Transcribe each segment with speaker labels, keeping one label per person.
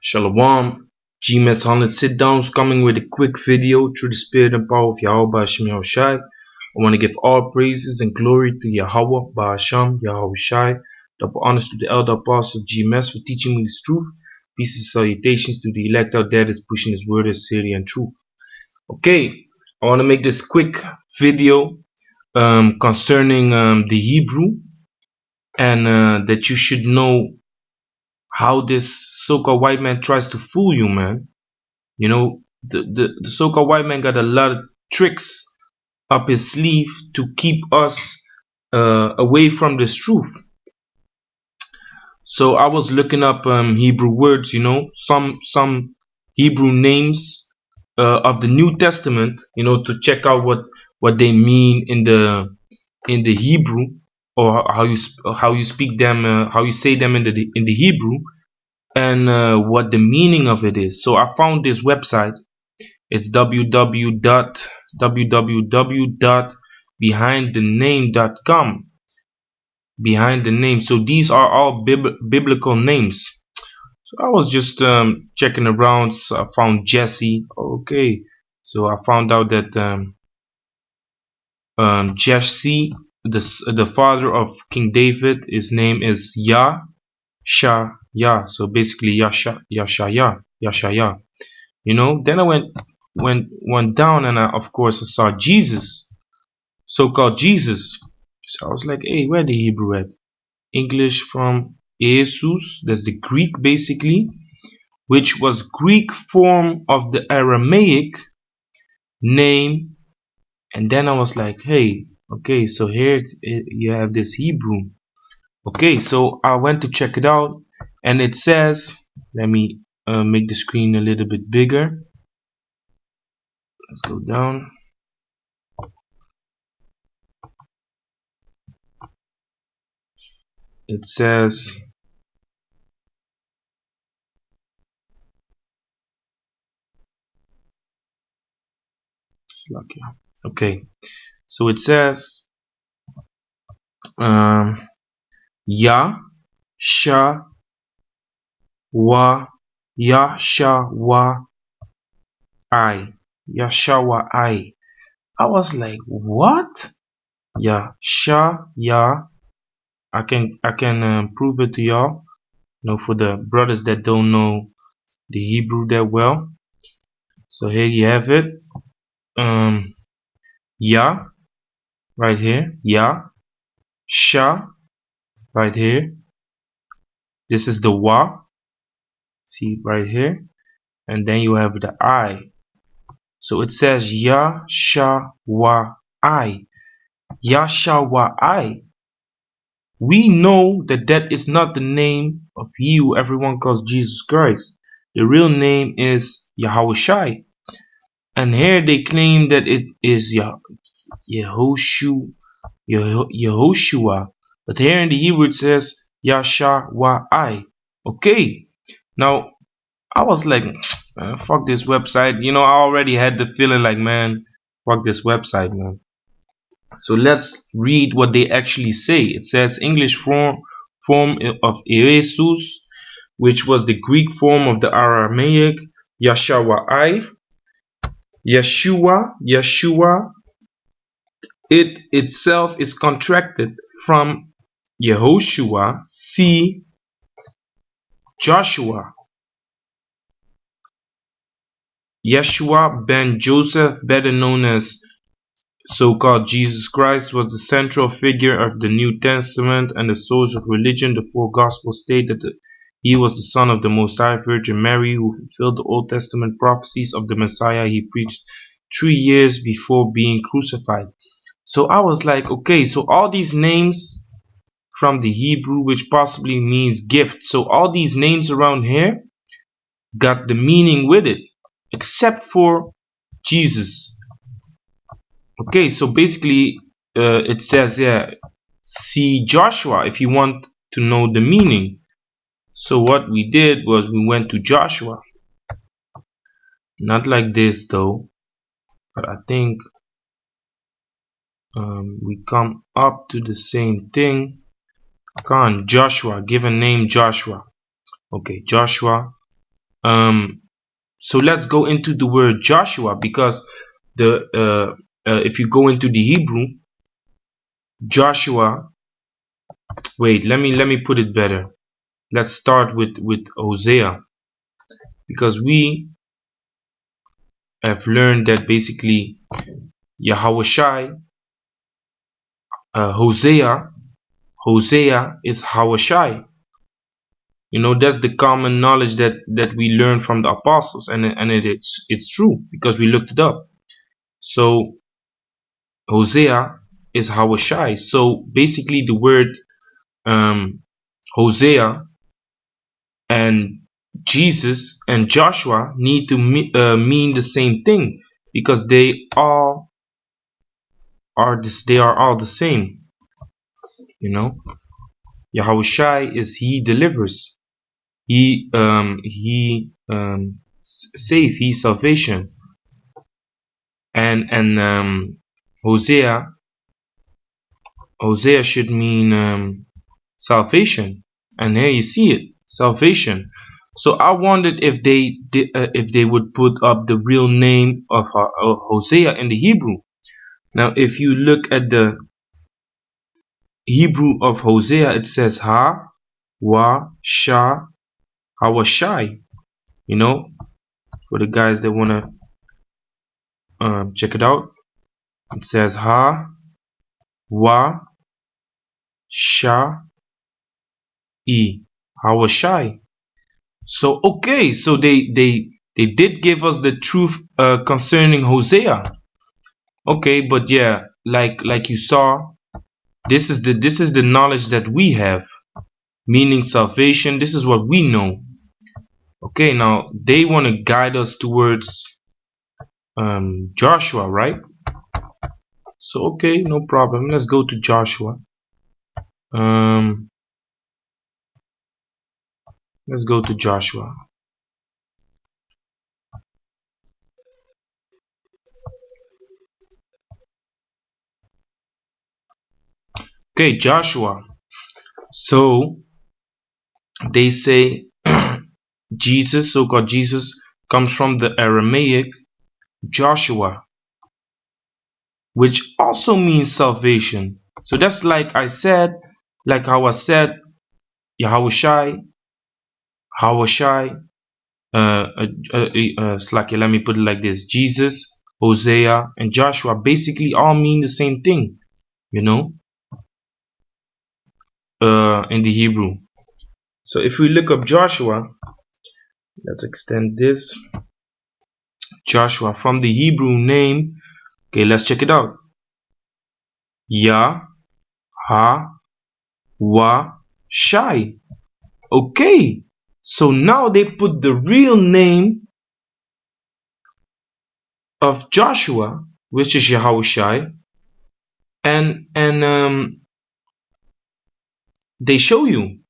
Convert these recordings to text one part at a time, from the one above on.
Speaker 1: Shalom, GMS 100 sit downs coming with a quick video through the spirit and power of Yahweh Hashem Yahushai. I want to give all praises and glory to Yahweh Ba'asham Yahushai. Double honors to the elder apostles of GMS for teaching me this truth. Peace and salutations to the elect out there that's pushing his word as sincerity and truth. Okay, I want to make this quick video concerning the Hebrew, and that you should know how this so-called white man tries to fool you, man. You know, the so-called white man got a lot of tricks up his sleeve to keep us away from this truth. So I was looking up Hebrew words, you know, some Hebrew names of the New Testament, you know, to check out what they mean in the Hebrew, or how you speak them, how you say them in the Hebrew, and what the meaning of it is. So I found this website. It's www.behindthename.com. Behind the name. So these are all biblical names. So I was just checking around. So I found Jesse. Okay. So I found out that Jesse, the father of King David, his name is Yah. So basically Yashaya. You know. Then I went down, and of course I saw Jesus, so-called Jesus. So I was like, hey, where the Hebrew at? English from Jesus, that's the Greek basically, which was Greek form of the Aramaic name. And then I was like, hey, okay, so here you have this Hebrew. Okay, so I went to check it out, and it says, let me make the screen a little bit bigger. Let's go down. It says, okay, so it says Ya Sha Wa Yashawa I. Yashawa I. I was like, what? Ya. I can prove it to y'all. You know, for the brothers that don't know the Hebrew that well. So here you have it. Ya right here. Ya. Sha right here. This is the Wa. See right here. And then you have the I. So it says Yashawa I. Yashawa I. We know that that is not the name of he who everyone calls Jesus Christ. The real name is Yahushai. And here they claim that it is Yehoshua. But here in the Hebrew it says Yashawai. Okay. Now, I was like, fuck this website. You know, I already had the feeling like, man, fuck this website, man. So let's read what they actually say. It says English form of Jesus, which was the Greek form of the Aramaic Yashawai. Yeshua. It itself is contracted from Yehoshua, see Joshua. Yeshua ben Joseph, better known as so-called Jesus Christ, was the central figure of the New Testament and the source of religion. The four Gospels state that he was the son of the Most High Virgin Mary, who fulfilled the Old Testament prophecies of the Messiah he preached 3 years before being crucified. So I was like, okay, so all these names from the Hebrew, which possibly means gift. So all these names around here got the meaning with it, except for Jesus. Okay, so basically it says, yeah, see Joshua if you want to know the meaning. So what we did was we went to Joshua. Not like this though, but I think we come up to the same thing. Come on, Joshua, give a name Joshua. Okay, Joshua. So let's go into the word Joshua, because if you go into the Hebrew, Joshua. Wait, let me put it better. Let's start with Hosea, because we have learned that basically Yahushai, Hosea is Hawashai. That's the common knowledge that we learn from the apostles, and it's true because we looked it up. So Hosea is Hawashai. So basically the word Hosea and Jesus and Joshua need to mean the same thing, because they all are all the same. Yahushai is he delivers, he save, he salvation, and Hosea should mean salvation, and here you see it, salvation. So I wondered if they would put up the real name of Hosea in the Hebrew. Now, if you look at the Hebrew of Hosea, it says Ha Wa Sha Hawashai. For the guys that wanna check it out, it says Ha Wa Sha E Hawashai. So okay, so they did give us the truth concerning Hosea. Okay, but yeah, like you saw, this is the knowledge that we have, meaning salvation. This is what we know. Okay, now they want to guide us towards Joshua, right? So okay, no problem. Let's go to Joshua. Let's go to Joshua. Okay, Joshua. So they say Jesus, so-called Jesus, comes from the Aramaic Joshua, which also means salvation. So that's like how I said, Yahushai, Hawashai, Slacky, let me put it like this: Jesus, Hosea, and Joshua basically all mean the same thing, in the Hebrew. So if we look up Joshua, let's extend this. Joshua, from the Hebrew name, okay, let's check it out. Yah, Ha, Wa, Shai. Okay, so now they put the real name of Joshua, which is Yahushai, and they show you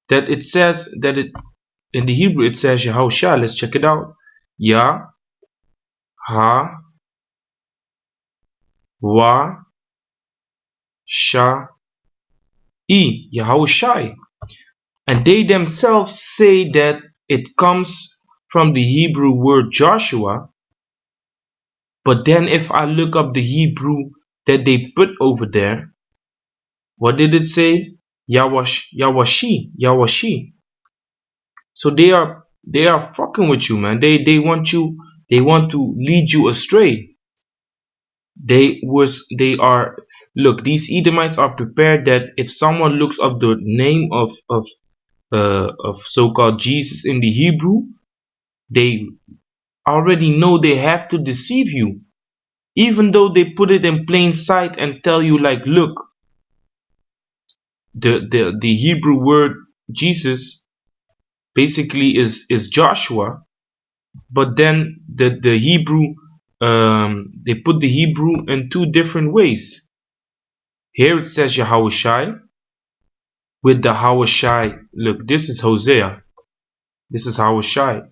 Speaker 1: that it says that in the Hebrew it says Yahushai. Let's check it out. Yah, Ha, Wa, Sha, E, Yahushai. And they themselves say that it comes from the Hebrew word Joshua. But then if I look up the Hebrew that they put over there, what did it say? Yawashi. So they are fucking with you, man. They want to lead you astray. Look, these Edomites are prepared that if someone looks up the name of so-called Jesus in the Hebrew, they already know they have to deceive you, even though they put it in plain sight and tell you, like, look, the Hebrew word Jesus basically is Joshua, but then the Hebrew, they put the Hebrew in two different ways. Here it says Yahushai with the Hawashai. Look, this is Hosea, this is Hawashai,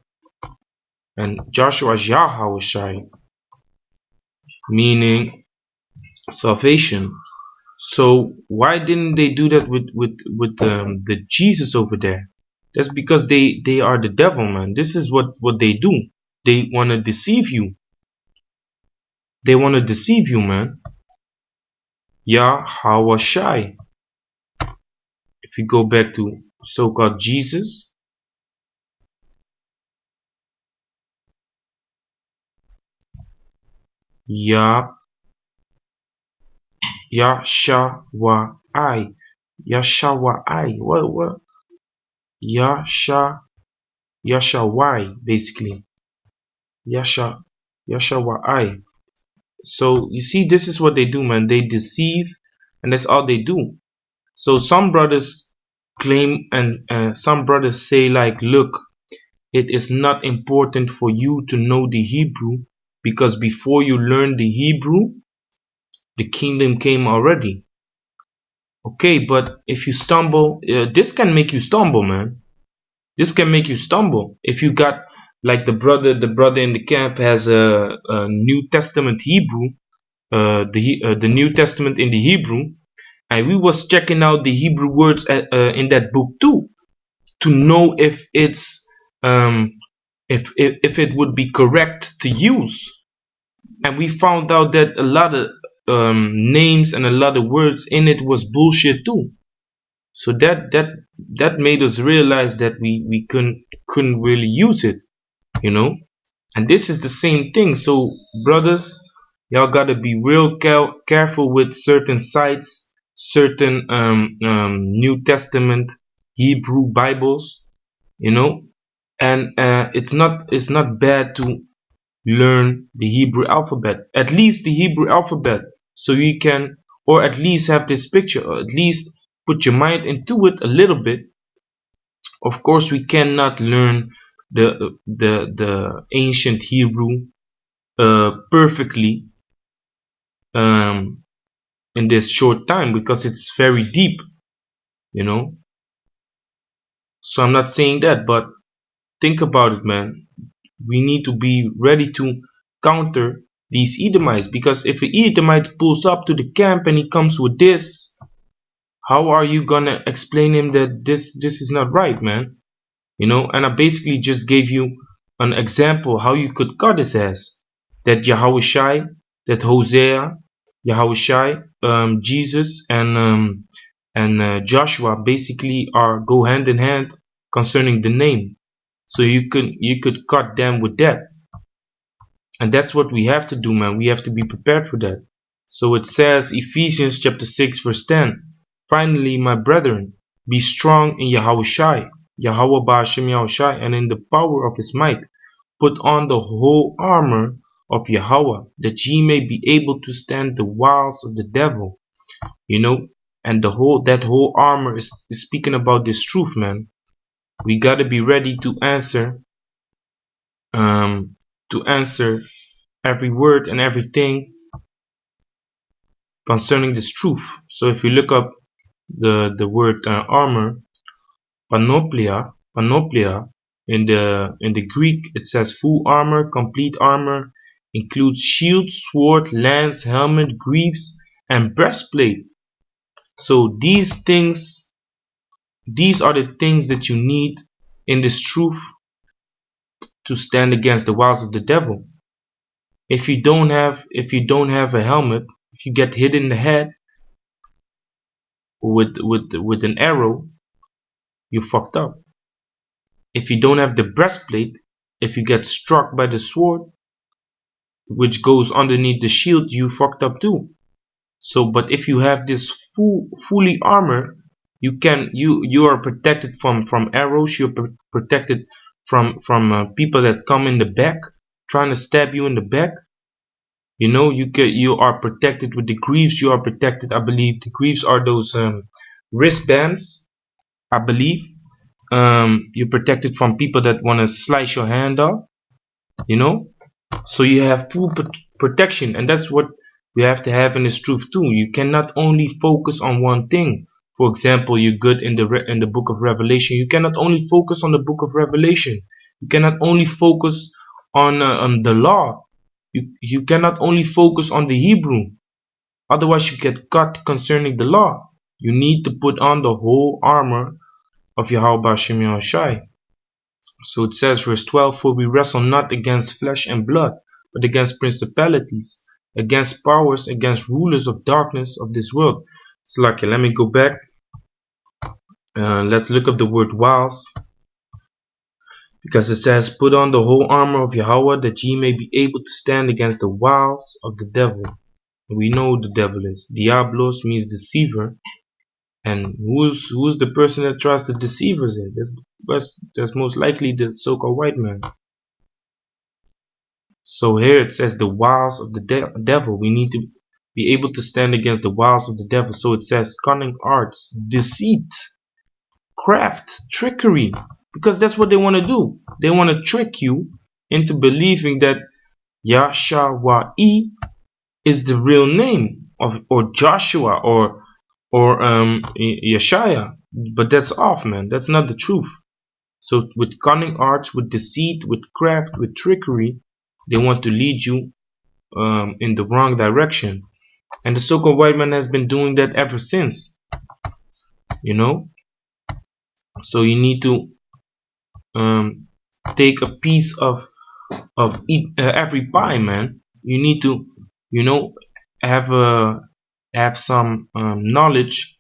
Speaker 1: and Joshua is Yahushai, meaning salvation. So why didn't they do that with the Jesus over there? That's because they are the devil, man. This is what they do. They want to deceive you. They want to deceive you, man. Yahawashai. If you go back to so-called Jesus, Yah Yashawai. Yashawai. What? Yasha Yashawai, basically. Yasha Yashawai. So you see, this is what they do, man. They deceive, and that's all they do. So some brothers claim, and some brothers say, like, look, it is not important for you to know the Hebrew, because before you learn the Hebrew, the kingdom came already. Okay, but if you stumble, this can make you stumble, man. This can make you stumble. If you got, like, the brother in the camp has a New Testament Hebrew, the New Testament in the Hebrew, and we was checking out the Hebrew words in that book too, to know if it's if it would be correct to use. And we found out that a lot of names and a lot of words in it was bullshit too. So that made us realize that we couldn't really use it, you know. And this is the same thing. So brothers, y'all gotta be real careful with certain sites, certain New Testament Hebrew Bibles, you know. And it's not bad to learn the Hebrew alphabet, at least the Hebrew alphabet, so you can, or at least have this picture, or at least put your mind into it a little bit. Of course, we cannot learn the ancient Hebrew perfectly in this short time, because it's very deep, you know. So I'm not saying that, but think about it, man. We need to be ready to counter these Edomites, because if an Edomite pulls up to the camp and he comes with this, how are you gonna explain him that this is not right, man? You know. And I basically just gave you an example how you could cut his ass. That Yahushai, that Hosea, Yahushai, Jesus, and Joshua basically go hand in hand concerning the name. So you could cut them with that. And that's what we have to do, man. We have to be prepared for that. So it says, Ephesians chapter 6 verse 10, finally, my brethren, be strong in Yahushai, Yahweh Ba'ashem Yahushai, and in the power of his might. Put on the whole armor of Yahweh, that ye may be able to stand the wiles of the devil. You know, and that whole armor is speaking about this truth, man. We gotta be ready to answer every word and everything concerning this truth. So if you look up the word armor, panoplia in the Greek, it says full armor, complete armor, includes shield, sword, lance, helmet, greaves, and breastplate. So these are the things that you need in this truth to stand against the wiles of the devil. If you don't have a helmet, if you get hit in the head with an arrow, you fucked up. If you don't have the breastplate, if you get struck by the sword, which goes underneath the shield, you fucked up too. So, but if you have this fully armor, you are protected from arrows. You're protected from people that come in the back trying to stab you in the back. You know, you are protected with the greaves. You are protected, I believe. The greaves are those wristbands, I believe. You're protected from people that want to slice your hand off. You know, so you have full protection, and that's what we have to have in this truth too. You cannot only focus on one thing. For example, you're good in the book of Revelation. You cannot only focus on the book of Revelation. You cannot only focus on the law. You cannot only focus on the Hebrew. Otherwise, you get cut concerning the law. You need to put on the whole armor of Yahweh Ba'Shem Yahushai. So it says, verse 12, for we wrestle not against flesh and blood, but against principalities, against powers, against rulers of darkness of this world. It's like, let me go back. Let's look up the word wiles, because it says, put on the whole armor of Yahweh, that ye may be able to stand against the wiles of the devil. We know who the devil is. Diablos means deceiver. And who's the person that tries to deceive us? That's most likely the so-called white man. So here it says the wiles of the devil. We need to be able to stand against the wiles of the devil. So it says cunning arts, deceit, craft, trickery. Because that's what they want to do. They want to trick you into believing that Yahshua is the real name of, or Joshua, or Yeshaya. But that's off, man. That's not the truth. So with cunning arts, with deceit, with craft, with trickery, they want to lead you in the wrong direction. And the so-called white man has been doing that ever since. You know? So you need to take a piece of every pie, man. You need to, you know, have some knowledge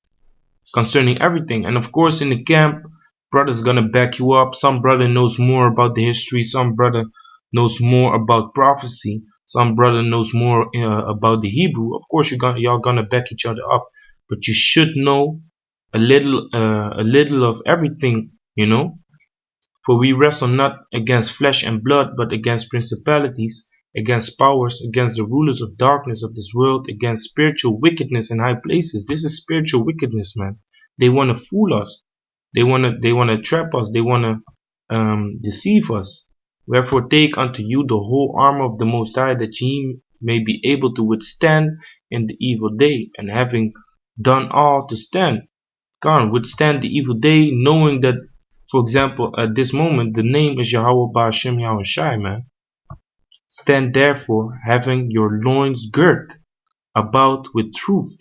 Speaker 1: concerning everything. And of course, in the camp, brother's gonna back you up. Some brother knows more about the history. Some brother knows more about prophecy. Some brother knows more about the Hebrew. Of course, y'all gonna back each other up. But you should know a little of everything, you know. For we wrestle not against flesh and blood, but against principalities, against powers, against the rulers of darkness of this world, against spiritual wickedness in high places. This is spiritual wickedness, man. They want to fool us. They want to trap us. They want to deceive us. Wherefore take unto you the whole armor of the Most High, that ye may be able to withstand in the evil day, and having done all to stand. Can't withstand the evil day, knowing that, for example, at this moment, the name is Yahweh Ba'Shem Yahushai, man. Stand therefore, having your loins girt about with truth,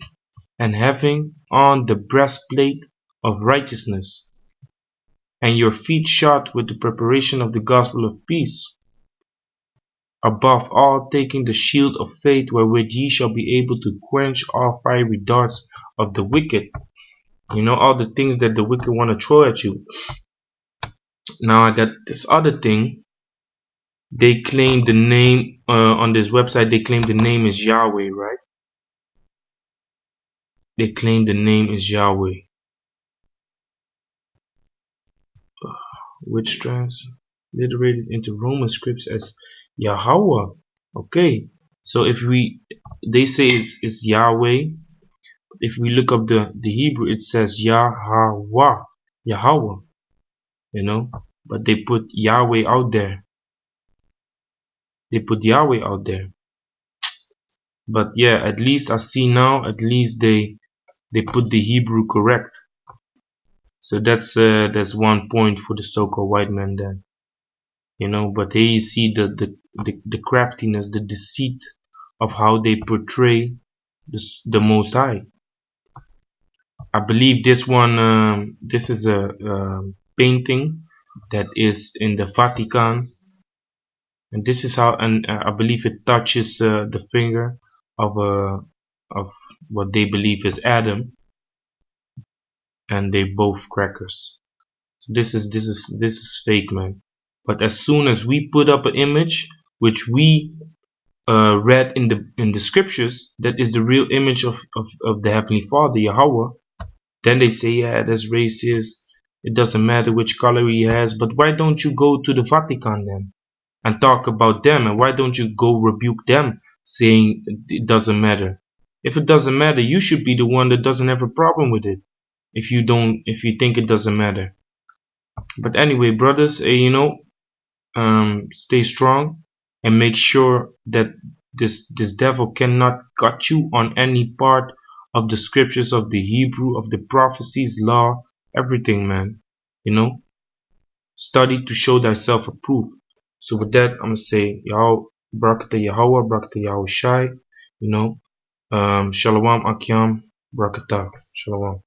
Speaker 1: and having on the breastplate of righteousness, and your feet shod with the preparation of the gospel of peace. Above all, taking the shield of faith, wherewith ye shall be able to quench all fiery darts of the wicked. You know, all the things that the wicked want to throw at you. Now I got this other thing. They claim the name on this website. They claim the name is Yahweh, right? They claim the name is Yahweh, which transliterated into Roman scripts as Yahweh. Okay, so if they say it's Yahweh. If we look up the Hebrew, it says Yahweh, Yahweh. You know, but they put Yahweh out there. They put Yahweh out there. But yeah, at least I see now, at least they put the Hebrew correct. So that's one point for the so-called white man then. You know, but here you see the craftiness, the deceit of how they portray the Most High. I believe this one, this is a painting that is in the Vatican. And this is how, and I believe it touches the finger of what they believe is Adam, and they both crackers. So this is fake, man. But as soon as we put up an image which we read in the scriptures, that is the real image of the Heavenly Father, Yahweh, then they say, yeah, that's racist. It doesn't matter which color he has. But why don't you go to the Vatican then and talk about them? And why don't you go rebuke them, saying it doesn't matter? If it doesn't matter, you should be the one that doesn't have a problem with it. If you think it doesn't matter. But anyway, brothers, you know, stay strong and make sure that this devil cannot cut you on any part of the scriptures, of the Hebrew, of the prophecies, law, everything, man. You know, study to show thyself approved. So with that, I'm gonna say Yahweh, Barakatah Yahweh, Barakatah Yahushai. You know, Shalom Akyam, Barakatah, Shalom.